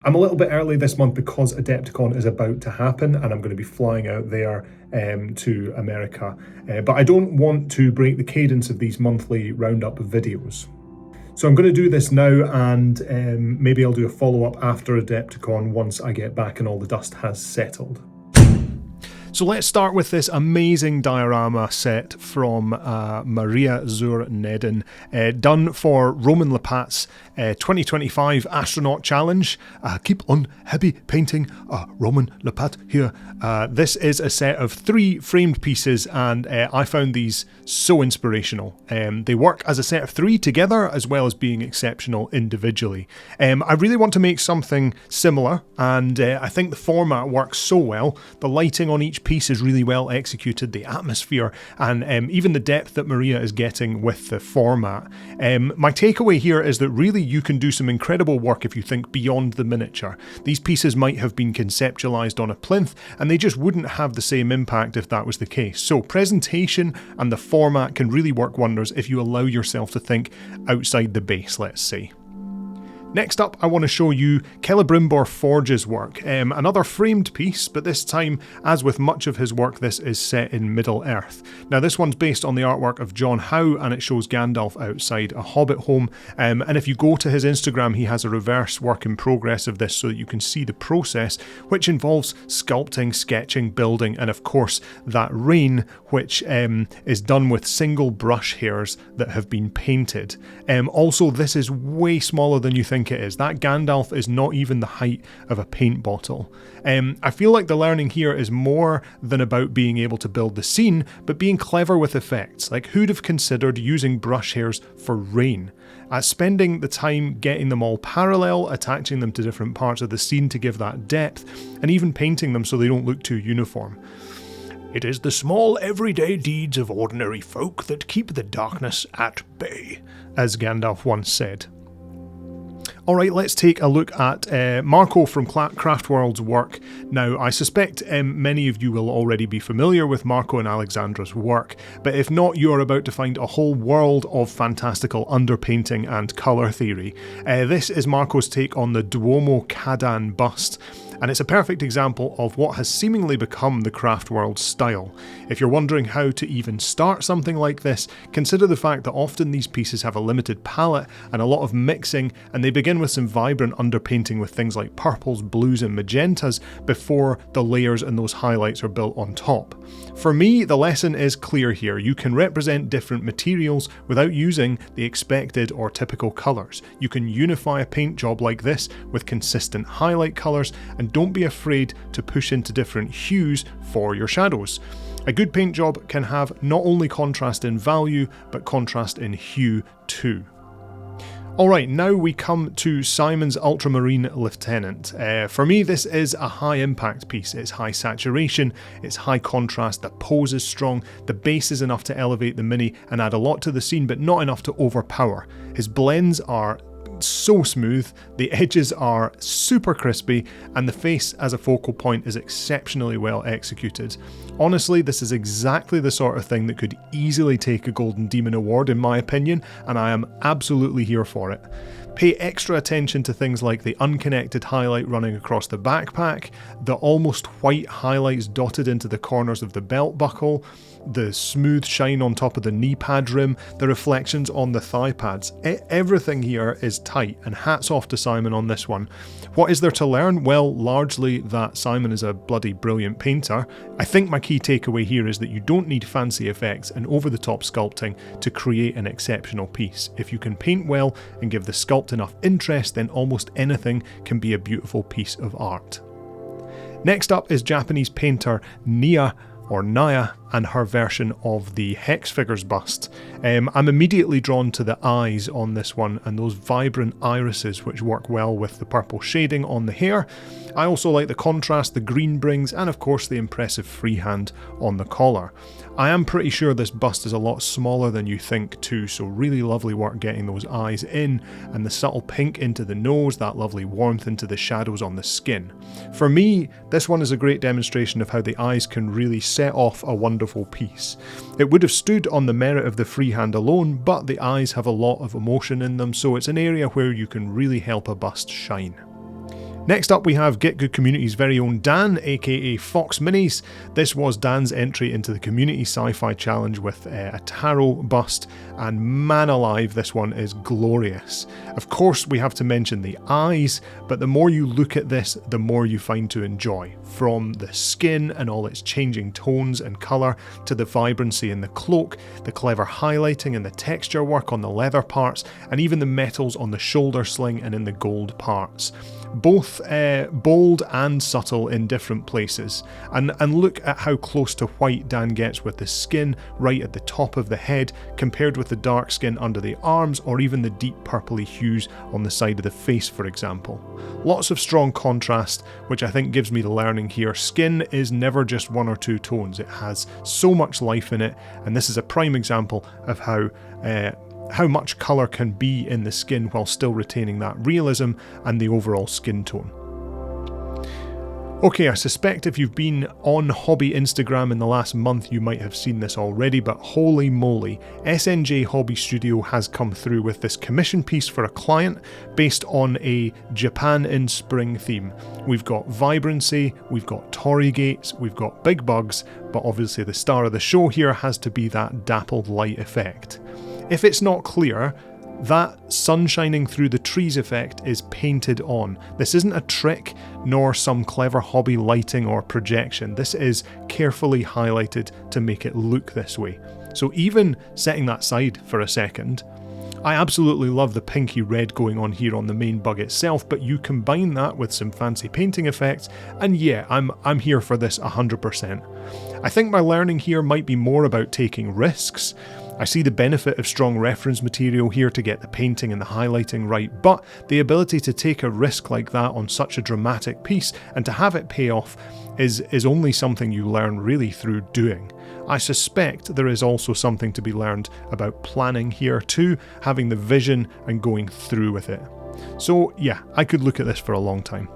I'm a little bit early this month because Adepticon is about to happen and I'm going to be flying out there to America. But I don't want to break the cadence of these monthly roundup videos. So I'm going to do this now and maybe I'll do a follow-up after Adepticon once I get back and all the dust has settled. So let's start with this amazing diorama set from Maria zur Neden, done for Roman Lepat's 2025 Astronaut Challenge. Keep on happy painting Roman Lepat here. This is a set of 3 framed pieces and I found these so inspirational. They work as a set of 3 together as well as being exceptional individually. I really want to make something similar and I think the format works so well. The lighting on each piece is really well executed, the atmosphere and even the depth that Maria is getting with the format. My takeaway here is that really you can do some incredible work if you think beyond the miniature. These pieces might have been conceptualized on a plinth and they just wouldn't have the same impact if that was the case. So presentation and the format can really work wonders if you allow yourself to think outside the base, let's say. Next up, I want to show you Celebrimbor Forge's work, another framed piece, but this time, as with much of his work, this is set in Middle-earth. Now this one's based on the artwork of John Howe, and it shows Gandalf outside a hobbit home, and if you go to his Instagram, he has a reverse work in progress of this so that you can see the process, which involves sculpting, sketching, building, and of course that rain, which is done with single brush hairs that have been painted. Also, this is way smaller than you think it is. That Gandalf is not even the height of a paint bottle. I feel like the learning here is more than about being able to build the scene, but being clever with effects. Like, who'd have considered using brush hairs for rain? Spending the time getting them all parallel, attaching them to different parts of the scene to give that depth, and even painting them so they don't look too uniform. It is the small everyday deeds of ordinary folk that keep the darkness at bay, as Gandalf once said. Alright, let's take a look at Marco from Craftworld's work. Now, I suspect many of you will already be familiar with Marco and Alexandra's work, but if not, you are about to find a whole world of fantastical underpainting and colour theory. This is Marco's take on the Duomo Cadan bust, and it's a perfect example of what has seemingly become the Craftworld style. If you're wondering how to even start something like this, consider the fact that often these pieces have a limited palette and a lot of mixing, and they begin with some vibrant underpainting with things like purples, blues and magentas before the layers and those highlights are built on top. For me, the lesson is clear here. You can represent different materials without using the expected or typical colours. You can unify a paint job like this with consistent highlight colours, and don't be afraid to push into different hues for your shadows. A good paint job can have not only contrast in value, but contrast in hue too. Alright, now we come to Simon's Ultramarine Lieutenant. For me, this is a high impact piece. It's high saturation, it's high contrast, the pose is strong, the base is enough to elevate the mini and add a lot to the scene, but not enough to overpower. His blends are so smooth, the edges are super crispy, and the face as a focal point is exceptionally well executed. Honestly, this is exactly the sort of thing that could easily take a Golden Demon Award in my opinion, and I am absolutely here for it. Pay extra attention to things like the unconnected highlight running across the backpack, the almost white highlights dotted into the corners of the belt buckle, the smooth shine on top of the knee pad rim, the reflections on the thigh pads. Everything here is tight, and hats off to Simon on this one. What is there to learn? Well, largely that Simon is a bloody brilliant painter. I think my key takeaway here is that you don't need fancy effects and over-the-top sculpting to create an exceptional piece. If you can paint well and give the sculpt enough interest, then almost anything can be a beautiful piece of art. Next up is Japanese painter Naya and her version of the Hex Figures bust. I'm immediately drawn to the eyes on this one and those vibrant irises which work well with the purple shading on the hair. I also like the contrast the green brings, and of course the impressive freehand on the collar. I am pretty sure this bust is a lot smaller than you think too, so really lovely work getting those eyes in, and the subtle pink into the nose, that lovely warmth into the shadows on the skin. For me, this one is a great demonstration of how the eyes can really set off a wonderful piece. It would have stood on the merit of the freehand alone, but the eyes have a lot of emotion in them, so it's an area where you can really help a bust shine. Next up we have Get Good Community's very own Dan, aka Fox Minis. This was Dan's entry into the Community Sci-Fi Challenge with a tarot bust, and man alive, this one is glorious. Of course we have to mention the eyes, but the more you look at this, the more you find to enjoy. From the skin and all its changing tones and colour, to the vibrancy in the cloak, the clever highlighting and the texture work on the leather parts, and even the metals on the shoulder sling and in the gold parts. Both bold and subtle in different places, and look at how close to white Dan gets with the skin right at the top of the head compared with the dark skin under the arms, or even the deep purpley hues on the side of the face, for example. Lots of strong contrast, which I think gives me the learning here. Skin is never just one or two tones, it has so much life in it, and this is a prime example of how much colour can be in the skin while still retaining that realism and the overall skin tone. Okay, I suspect if you've been on Hobby Instagram in the last month you might have seen this already, but holy moly, SNJ Hobby Studio has come through with this commission piece for a client based on a Japan in Spring theme. We've got vibrancy, we've got torii gates, we've got big bugs, but obviously the star of the show here has to be that dappled light effect. If it's not clear, that sun shining through the trees effect is painted on. This isn't a trick, nor some clever hobby lighting or projection. This is carefully highlighted to make it look this way. So even setting that aside for a second, I absolutely love the pinky red going on here on the main bug itself, but you combine that with some fancy painting effects, and yeah, I'm here for this 100%. I think my learning here might be more about taking risks. I see the benefit of strong reference material here to get the painting and the highlighting right, but the ability to take a risk like that on such a dramatic piece and to have it pay off is only something you learn really through doing. I suspect there is also something to be learned about planning here too, having the vision and going through with it. So yeah, I could look at this for a long time.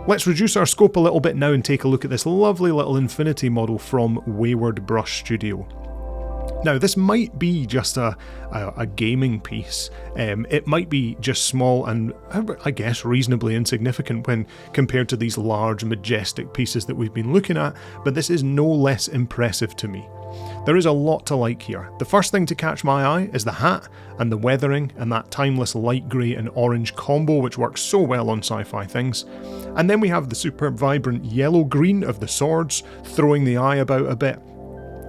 Let's reduce our scope a little bit now and take a look at this lovely little Infinity model from Wayward Brush Studio. Now this might be just a gaming piece, it might be just small and I guess reasonably insignificant when compared to these large majestic pieces that we've been looking at, but this is no less impressive to me. There is a lot to like here. The first thing to catch my eye is the hat and the weathering and that timeless light grey and orange combo which works so well on sci-fi things. And then we have the super vibrant yellow-green of the swords throwing the eye about a bit.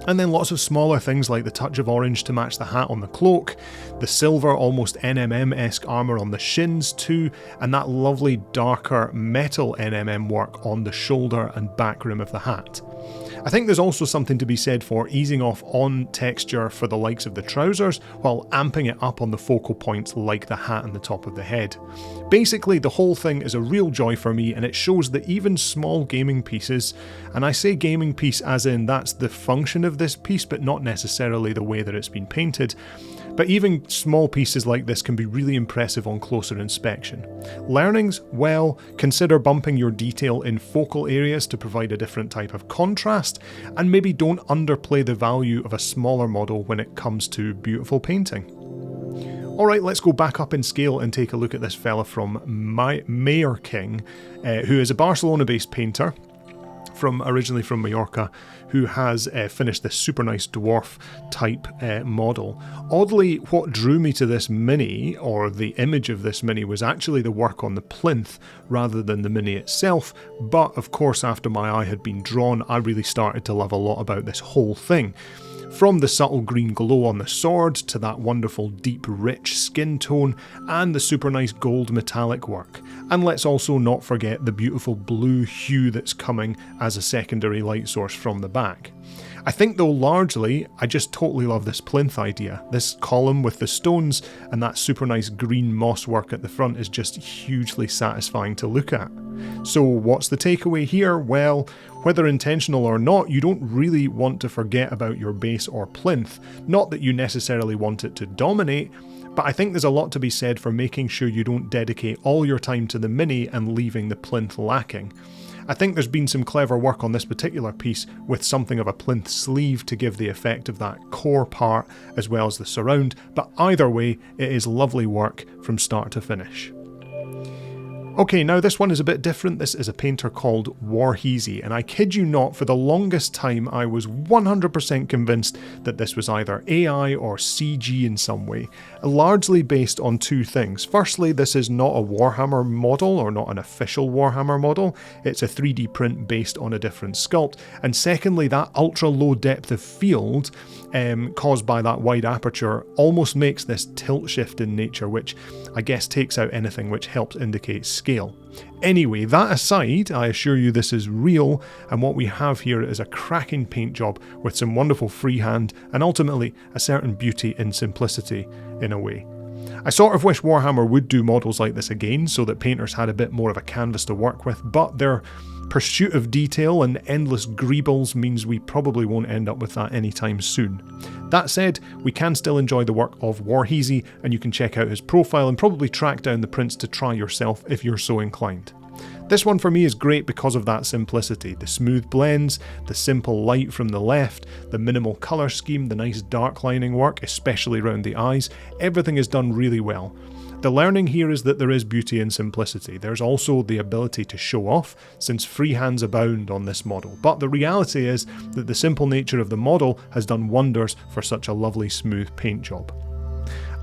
And then lots of smaller things like the touch of orange to match the hat on the cloak, the silver almost NMM-esque armour on the shins too, and that lovely darker metal NMM work on the shoulder and back rim of the hat. I think there's also something to be said for easing off on texture for the likes of the trousers, while amping it up on the focal points like the hat and the top of the head. Basically, the whole thing is a real joy for me, and it shows that even small gaming pieces, and I say gaming piece as in that's the function of this piece, but not necessarily the way that it's been painted, but even small pieces like this can be really impressive on closer inspection. Learnings? Well, consider bumping your detail in focal areas to provide a different type of contrast, and maybe don't underplay the value of a smaller model when it comes to beautiful painting. Alright, let's go back up in scale and take a look at this fella from Mayor King, who is a Barcelona-based painter, originally from Mallorca, who has finished this super nice dwarf type model. Oddly, what drew me to this mini, or the image of this mini, was actually the work on the plinth rather than the mini itself, but of course after my eye had been drawn, I really started to love a lot about this whole thing. From the subtle green glow on the sword, to that wonderful deep rich skin tone, and the super nice gold metallic work. And let's also not forget the beautiful blue hue that's coming as a secondary light source from the back. I think though largely, I just totally love this plinth idea. This column with the stones and that super nice green moss work at the front is just hugely satisfying to look at. So what's the takeaway here? Well, whether intentional or not, you don't really want to forget about your base or plinth. Not that you necessarily want it to dominate, but I think there's a lot to be said for making sure you don't dedicate all your time to the mini and leaving the plinth lacking. I think there's been some clever work on this particular piece with something of a plinth sleeve to give the effect of that core part as well as the surround, but either way, it is lovely work from start to finish. Okay, now this one is a bit different. This is a painter called Warheezy, and I kid you not, for the longest time I was 100% convinced that this was either AI or CG in some way, largely based on two things. Firstly, this is not a Warhammer model, or not an official Warhammer model, it's a 3D print based on a different sculpt, and secondly, that ultra low depth of field caused by that wide aperture almost makes this tilt shift in nature, which I guess takes out anything which helps indicate scale. Anyway, that aside, I assure you this is real, and what we have here is a cracking paint job with some wonderful freehand and ultimately a certain beauty in simplicity in a way. I sort of wish Warhammer would do models like this again so that painters had a bit more of a canvas to work with, but their pursuit of detail and endless greebles means we probably won't end up with that anytime soon. That said, we can still enjoy the work of Warheezy, and you can check out his profile and probably track down the prints to try yourself if you're so inclined. This one for me is great because of that simplicity, the smooth blends, the simple light from the left, the minimal colour scheme, the nice dark lining work, especially around the eyes. Everything is done really well. The learning here is that there is beauty in simplicity. There's also the ability to show off, since freehands abound on this model. But the reality is that the simple nature of the model has done wonders for such a lovely smooth paint job.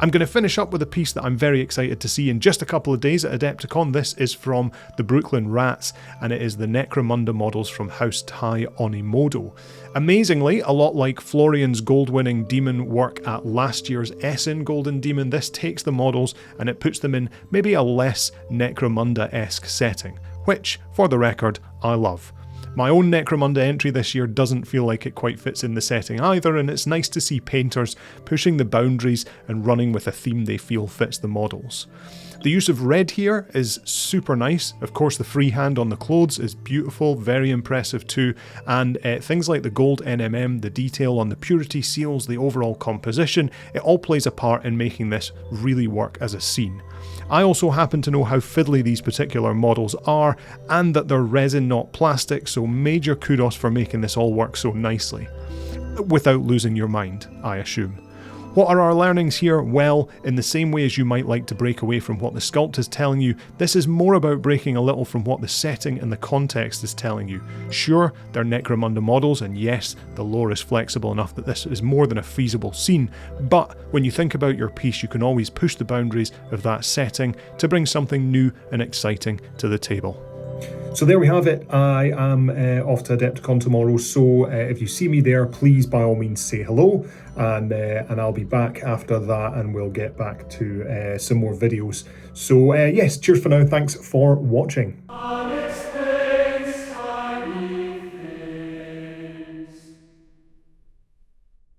I'm going to finish up with a piece that I'm very excited to see in just a couple of days at Adepticon. This is from the Brooklyn Rats, and it is the Necromunda models from House Tai Onimodo. Amazingly, a lot like Florian's gold-winning Demon work at last year's Essen Golden Demon, this takes the models and it puts them in maybe a less Necromunda-esque setting, which, for the record, I love. My own Necromunda entry this year doesn't feel like it quite fits in the setting either, and it's nice to see painters pushing the boundaries and running with a theme they feel fits the models. The use of red here is super nice. Of course, the freehand on the clothes is beautiful, very impressive too, and things like the gold NMM, the detail on the purity seals, the overall composition, it all plays a part in making this really work as a scene. I also happen to know how fiddly these particular models are, and that they're resin not plastic, so major kudos for making this all work so nicely. Without losing your mind, I assume. What are our learnings here? Well, in the same way as you might like to break away from what the sculpt is telling you, this is more about breaking a little from what the setting and the context is telling you. Sure, they're Necromunda models, and yes, the lore is flexible enough that this is more than a feasible scene, but when you think about your piece, you can always push the boundaries of that setting to bring something new and exciting to the table. So there we have it. I am off to Adepticon tomorrow, so if you see me there, please by all means say hello, and I'll be back after that, and we'll get back to some more videos. So yes, cheers for now, thanks for watching.